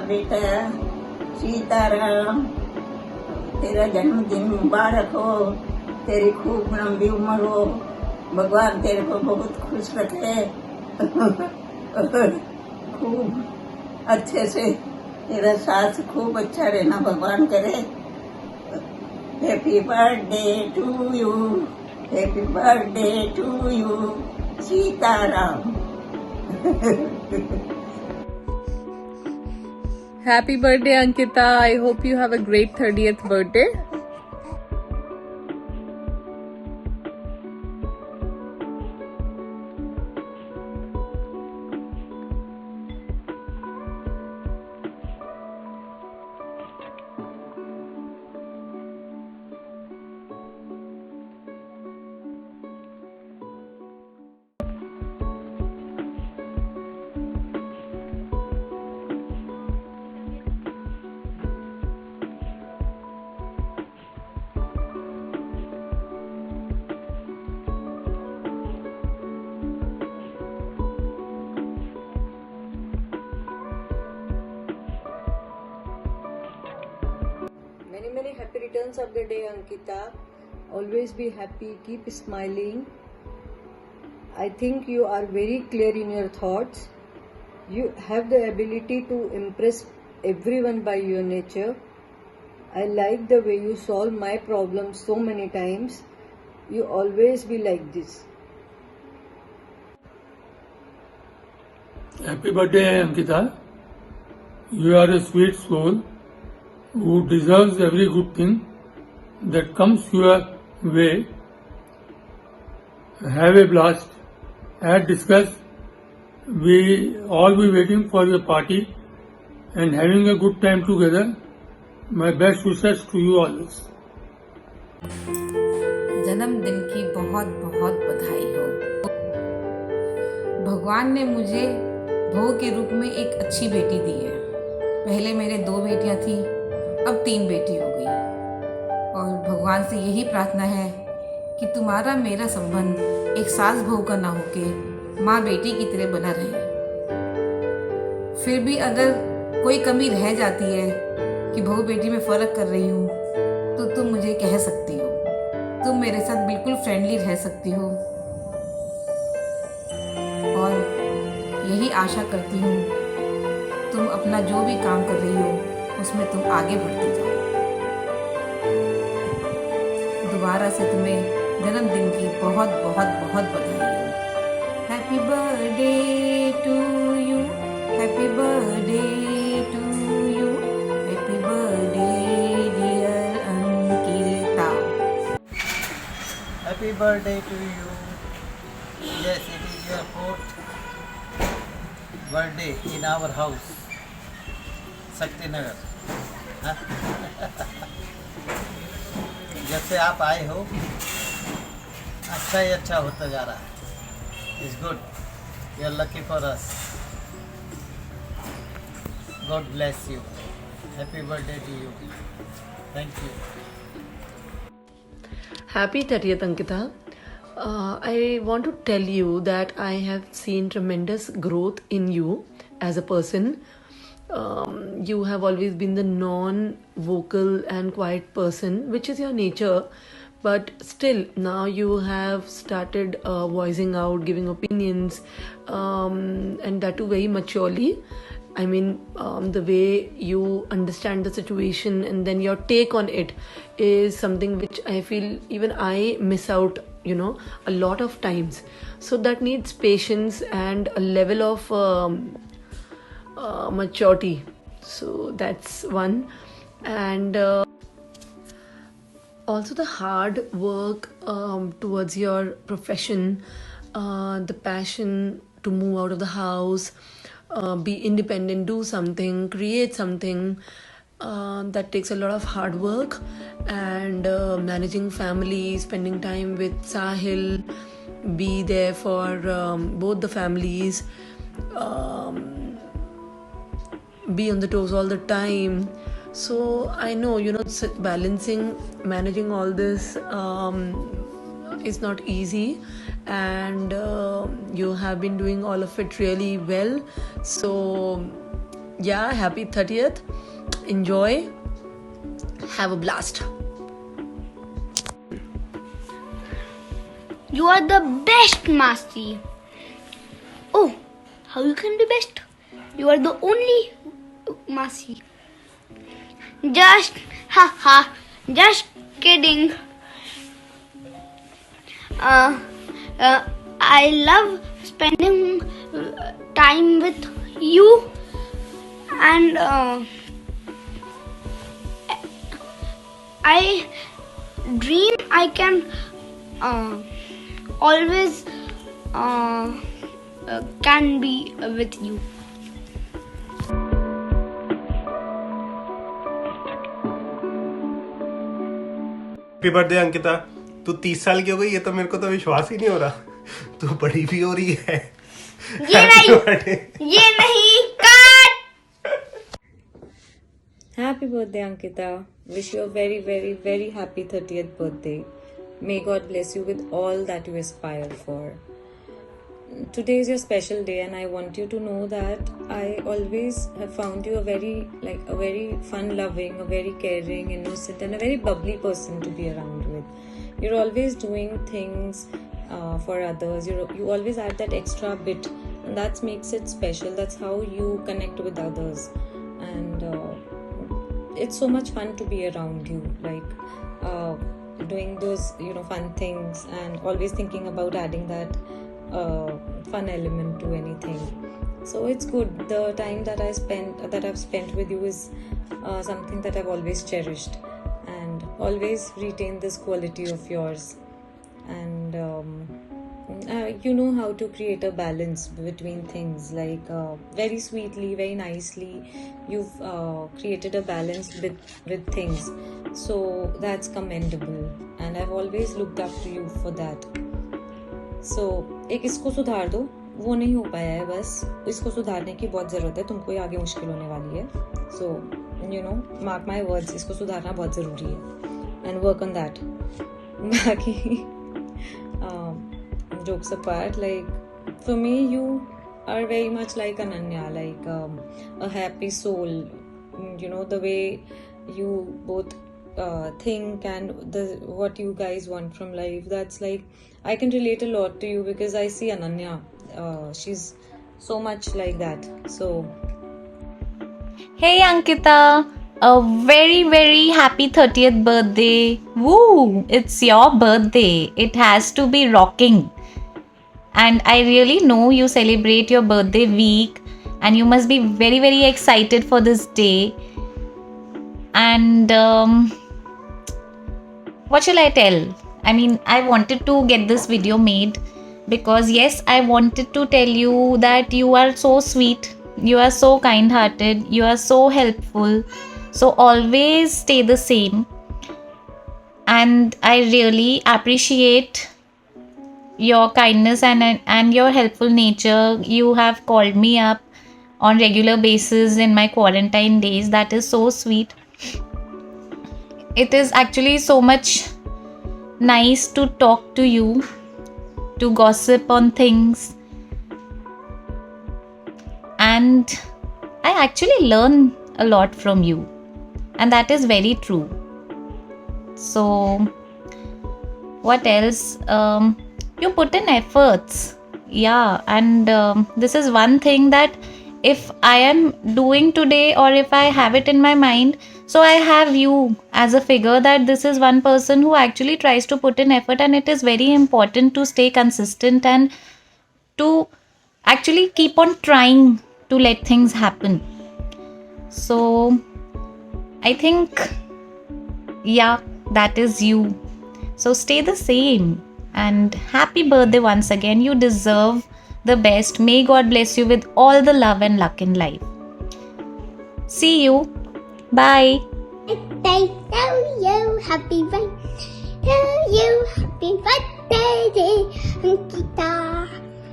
बेटा सीताराम, तेरा जन्मदिन मुबारक हो, तेरी खूब लंबी उम्र हो, भगवान तेरे को बहुत खुश रखे, खूब अच्छे से तेरा साथ खूब अच्छा रहना भगवान करे। Happy birthday to you, happy birthday to you Sitaram. Happy birthday, Ankita. I hope you have a great 30th birthday. Many happy returns of the day, Ankita. Always be happy, keep smiling. I think you are very clear in your thoughts. You have the ability to impress everyone by your nature. I like the way you solve my problems so many times. You always be like this. Happy birthday, Ankita. You are a sweet soul who deserves every good thing that comes your way. Have a blast. As discussed, we all be waiting for your party and having a good time together. My best wishes to you always. जन्मदिन की बहुत बहुत बधाई हो। भगवान ने मुझे बहू के रूप में एक अच्छी बेटी दी है। पहले मेरे 2 बेटियां थी, अब 3 बेटी हो गई। और भगवान से यही प्रार्थना है कि तुम्हारा मेरा संबंध एक सास बहू का ना होके माँ बेटी की तरह बना रहे। फिर भी अगर कोई कमी रह जाती है कि बहू बेटी में फ़र्क कर रही हूँ, तो तुम मुझे कह सकती हो। तुम मेरे साथ बिल्कुल फ्रेंडली रह सकती हो। और यही आशा करती हूँ तुम अपना जो भी काम कर रही हो उसमें तुम आगे बढ़ती जाओ। दोबारा से तुम्हें जन्मदिन की बहुत बहुत बहुत बधाई हो। Happy birthday to you, happy birthday to you, happy birthday dear Ankita. Happy birthday to you. Yes, it is your 4th birthday in our house, Shaktinagar. हाँ? जब से आप आए हो अच्छा ही अच्छा होता जा रहा है। It's good, you are lucky for us. God bless you. Happy birthday to you. Thank you. Happy 30th, Ankita. I want to tell you that I have seen tremendous growth in you as a person. You have always been the non-vocal and quiet person, which is your nature. But still, now you have started voicing out, giving opinions, and that too very maturely. I mean, the way you understand the situation and then your take on it is something which I feel even I miss out, a lot of times. So that needs patience and a level of maturity. So that's one. And also the hard work towards your profession, the passion to move out of the house, be independent, do something, create something. That takes a lot of hard work, and managing family, spending time with Sahil, be there for both the families, be on the toes all the time. So I know, balancing, managing all this is not easy, and you have been doing all of it really well. So yeah, happy 30th. Enjoy. Have a blast. You are the best, Masi. Oh, how you can be best? You are the only Masi. Just, haha, just kidding. I love spending time with you, and I dream I can always can be with you. Happy birthday Ankita. तू 30 साल की हो गई, ये तो मेरे को तो विश्वास ही नहीं हो रहा। तू बड़ी भी हो रही है। ये नहीं काट। Happy birthday, Ankita. Wish you a very, very, very happy 30th birthday. May God bless you with all that you aspire for. Today is your special day, and I want you to know that I always have found you a very fun-loving, a very caring, innocent, and a very bubbly person to be around with. You're always doing things for others. You always add that extra bit, and that makes it special. That's how you connect with others, and it's so much fun to be around you. Doing those fun things, and always thinking about adding that fun element to anything. So it's good. The time that I've spent with you is something that I've always cherished, and always retain this quality of yours. And you know how to create a balance between things, very sweetly, very nicely. You've created a balance with things, so that's commendable, and I've always looked up to you for that. So एक इसको सुधार दो, वो नहीं हो पाया है, बस इसको सुधारने की बहुत ज़रूरत है, तुमको ये आगे मुश्किल होने वाली है. So mark my words, इसको सुधारना बहुत ज़रूरी है, and work on that. बाकी jokes apart, for me you are very much like Ananya, a happy soul. The way you both think, and what you guys want from life, that's I can relate a lot to you, because I see Ananya, she's so much like that. So hey Ankita, a very very happy 30th birthday. Woo, it's your birthday, it has to be rocking. And I really know you celebrate your birthday week, and you must be very very excited for this day. And what shall I tell? I mean, I wanted to get this video made because yes, I wanted to tell you that you are so sweet, you are so kind-hearted, you are so helpful. So always stay the same. And I really appreciate your kindness and your helpful nature. You have called me up on regular basis in my quarantine days. That is so sweet. It is actually so much nice to talk to you, to gossip on things, and I actually learn a lot from you, and that is very true. So what else? You put in efforts, yeah, and this is one thing that if I am doing today, or if I have it in my mind, so I have you as a figure that this is one person who actually tries to put in effort, and it is very important to stay consistent and to actually keep on trying to let things happen. So I think, yeah, that is you. So stay the same, and happy birthday once again. You deserve the best. May God bless you with all the love and luck in life. See you. Bye. Birthday to you, happy birthday to you, happy birthday, Ankita.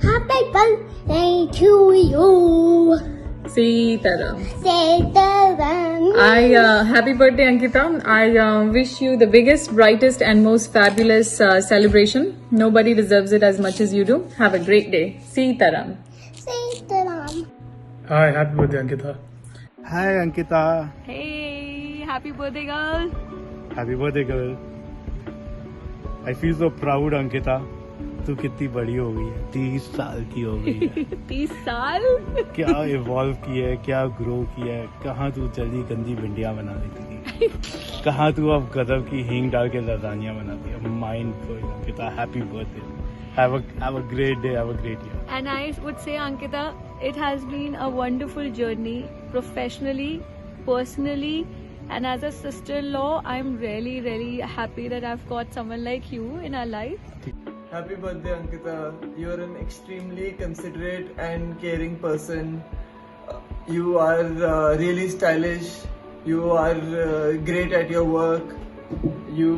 Happy birthday to you. Sitaram. Sitaram. Happy birthday, Ankita. I wish you the biggest, brightest, and most fabulous celebration. Nobody deserves it as much as you do. Have a great day. Sitaram. Sitaram. Hi, happy birthday, Ankita. Hi Ankita. Hey, happy birthday, girl. Happy birthday girl. I feel so proud Ankita. तू कितनी बड़ी हो गई है, 30 साल की हो गई है। 30 साल? क्या इवॉल्व किया है, क्या ग्रो किया है। कहाँ तू जल्दी गंदी भिंडियाँ बना देती थी, कहाँ तू अब गजब की हींग डाल के लजानियाँ बनाती है। Mind blowing Ankita, happy birthday. Have a great day, have a great year. And I would say, Ankita, it has been a wonderful journey, professionally, personally, and as a sister-in-law, I'm really, really happy that I've got someone like you in our life. Happy birthday, Ankita. You're an extremely considerate and caring person. You are really stylish. You are great at your work. You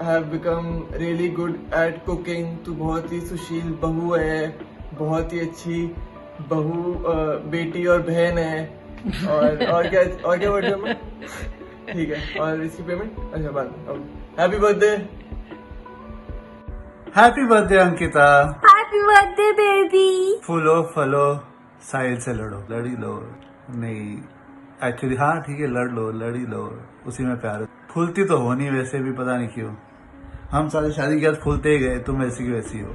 have become really good at cooking. तू बहुत ही सुशील बहू है, बहुत ही अच्छी बहू, बेटी और बहन है। और क्या बर्थडे में? ठीक है, और इसकी पेमेंट अच्छा बाद में। Happy birthday. Happy birthday Ankita. Happy birthday, baby. फूलो फलो साहिल से लड़ो, लड़ी लो नहीं, एक्चुअली हाँ ठीक है, लड़ लो, लड़ी लो, उसी में प्यार है। फूलती तो हो नहीं वैसे भी, पता नहीं क्यों हम सारे शादी के बाद फूलते ही गए, तुम ऐसी की वैसी हो।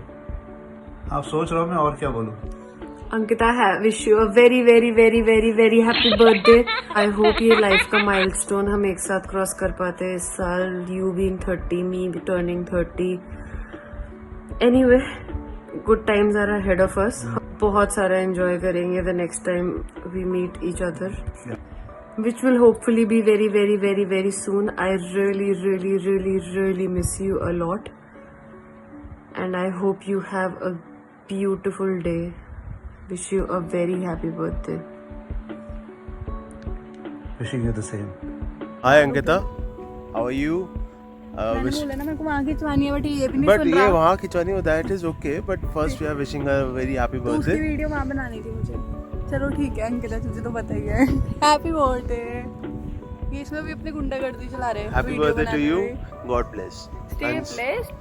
आप सोच रहे हो मैं और क्या बोलूं। Ankita, wish you a very very very very very happy birthday. I hope ये लाइफ का माइलस्टोन हम एक साथ क्रॉस कर पाते हैं इस साल। You being 30, me turning 30। Anyway, good times are ahead of us. बहुत सारा एंजॉय करेंगे the next time we meet each other, which will hopefully be very very very very soon. I really really really really miss you a lot, and I hope you have a beautiful day. Wish you a very happy birthday. Wishing you the same. Hi Ankita, how are you? मैंने बोला ना मेरे को वहाँ खिंचवानी है, but ये भी नहीं But सुन ये रहा। वहाँ खिंचवानी हो, that is okay. But first we are wishing a very happy तो उसकी birthday. वीडियो वहाँ बनानी थी मुझे। चलो ठीक है अंकिता, तुझे तो पता ही है। Happy birthday. ये इसमें भी अपनी गुंडागर्दी चला रहे हैं। Happy birthday to you. God bless. Stay blessed.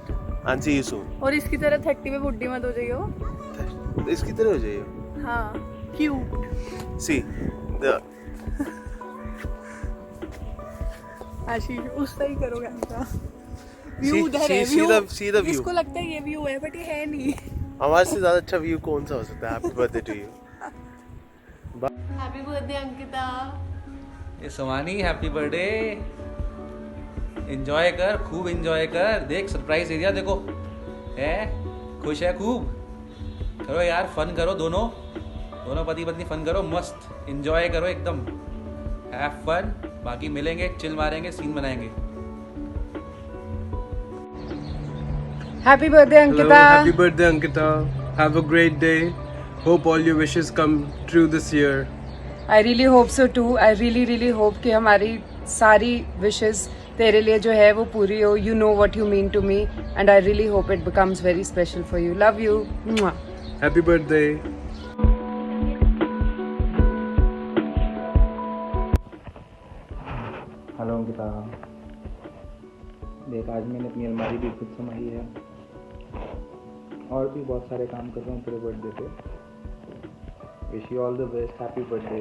And see you soon. और इसकी तरह 30 में बुढ़ी मत हो जाइयो। इसकी तरह हो जाइए। हाँ, क्यूट। See the आशीष उससे ही करोगे अंकिता। See- व्यू उधर है, see the- see the view. इसको लगता है ये व्यू है, बट ये है नहीं। हमारे से ज्यादा अच्छा व्यू कौन सा हो सकता है। Happy birthday to you. Happy birthday Ankita. ये सवानी, हैप्पी बर्थडे। एंजॉय कर, खूब एंजॉय कर। देख सरप्राइज एरिया देखो, है खुश है खूब। करो यार, फन करो, दोनों पति पत्नी फन करो, मस्त एंजॉय करो एकदम, हैव फन। बाकी मिलेंगे, चिल मारेंगे, सीन बनाएंगे। Happy birthday, Ankita. Hello, happy birthday, Ankita. Have a great day. Hope all your wishes come true this year. I really hope so too. I really really hope कि हमारी सारी wishes तेरे लिए जो है वो पूरी हो. You know what you mean to me, and I really hope it becomes very special for you. Love you. Mwah. Happy birthday. Hello Ankita, देख आज मैंने अपनी अलमारी भी खुद संभाली है और भी बहुत सारे काम कर रहा हूँ तेरे बर्थडे पे। Wish you all the best, happy birthday.